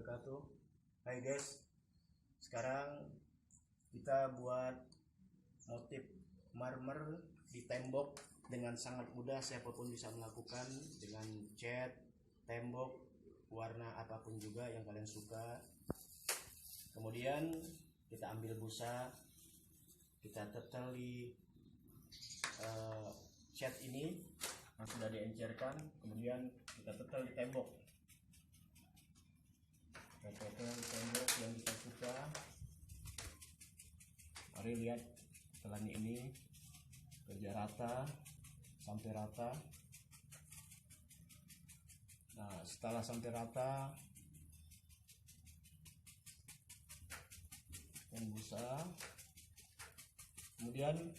wabarakatuh. Hai guys, sekarang kita buat motif marmer di tembok dengan sangat mudah. Siapapun bisa melakukan dengan cat tembok warna apapun juga yang kalian suka. Kemudian kita ambil busa, kita tetel di cat ini yang sudah diencerkan, kemudian kita tetel di tembok. Kita tetel di tembok yang kita suka. Mari lihat setelan ini kerja rata sampai rata. Nah, setelah sampai rata, dan busa, kemudian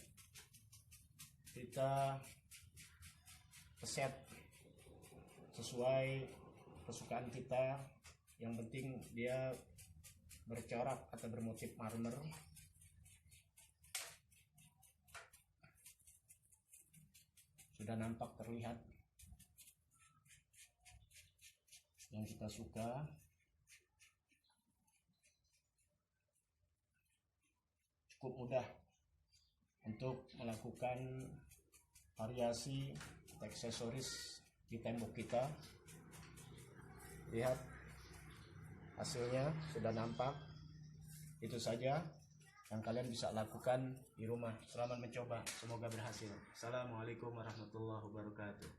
kita keset sesuai kesukaan kita. Yang penting dia bercorak atau bermotif marmer. Sudah nampak terlihat yang kita suka. Cukup mudah untuk melakukan variasi aksesoris di tembok kita. Lihat hasilnya sudah nampak. Itu saja yang kalian bisa lakukan di rumah. Selamat mencoba, semoga berhasil. Assalamualaikum warahmatullahi wabarakatuh.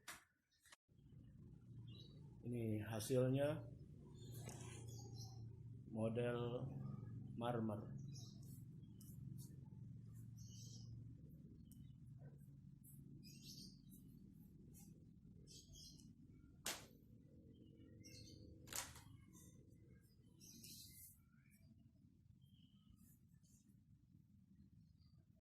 Ini hasilnya model marmer.